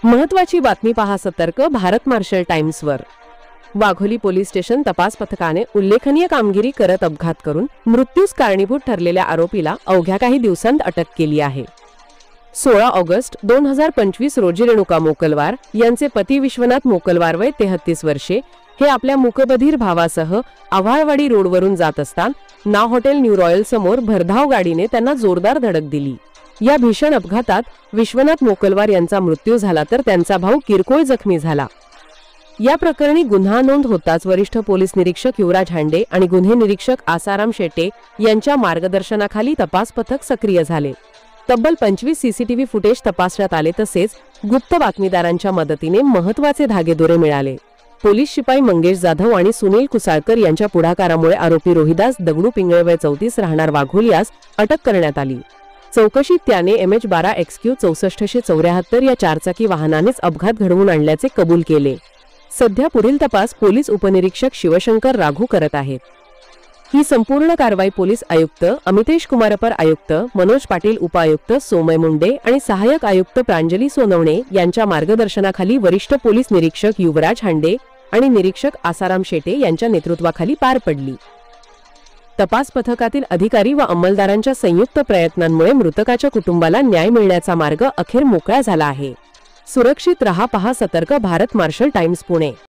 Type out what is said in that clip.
महत्त्वाची बातमी पहा सतर्क भारत मार्शल टाइम्सवर। वाघोली पोलीस स्टेशन तपास पथकाने उल्लेखनीय कामगिरी करत अपघात करून मृत्यूस कारणीभूत ठरलेल्या आरोपीला अवघ्या काही दिवसांत अटक केली आहे। 16 ऑगस्ट 2025 रोजी रेणुका मोकलवार यांचे पती विश्वनाथ मोकलवार वय 33 वर्षे हे आपल्या मूकबधीर भावासह आव्हाळवाडी रोडवरून जात असताना नाव हॉटेल न्यू रॉयल समोर भरधाव गाडीने त्यांना जोरदार धडक दिली। या भीषण अपघातात विश्वनाथ मोकलवार यांचा मृत्यू झाला तर त्यांचा भाऊ किरकोळ जखमी झाला। या प्रकरणी गुन्हा नोंद होताच वरिष्ठ पोलीस निरीक्षक युवराज हांडे आणि गुन्हे निरीक्षक आसाराम शेटे यांच्या मार्गदर्शनाखाली तपास पथक सक्रिय झाले। तब्बल 25 सीसीटीव्ही फुटेज तपासण्यात आले तसेच गुप्त बातमीदारांच्या मदतीने महत्त्वाचे धागेदोरे मिळाले। पोलीस शिपाई मंगेश जाधव आणि सुनील कुसाळकर यांच्या पुढाकारामुळे आरोपी रोहिदास दगडू पिंगळे वय 34 राहणार वाघोली यास अटक करण्यात आली। चौकशीत त्याने MH12XQ 6474 या चारचाकी वाहनानेच अपघात घडवून आणल्याचे कबूल केले। सध्या पुढील तपास पोलीस उपनिरीक्षक शिवशंकर राघू करत आहेत। ही संपूर्ण कारवाई पोलीस आयुक्त अमितेश कुमार, अपर आयुक्त मनोज पाटील, उपायुक्त सोमय मुंडे आणि सहाय्यक आयुक्त प्रांजली सोनवणे यांच्या मार्गदर्शनाखाली वरिष्ठ पोलीस निरीक्षक युवराज हांडे आणि निरीक्षक आसाराम शेटे यांच्या नेतृत्वाखाली पार पडली। तपास पथकातील अधिकारी व अंमलदारांच्या संयुक्त प्रयत्नांमुळे मृतकाच्या कुटुंबाला न्याय मिळण्याचा मार्ग अखेर मोकळा झाला आहे। सुरक्षित रहा, पहा सतर्क भारत मार्शल टाइम्स पुणे।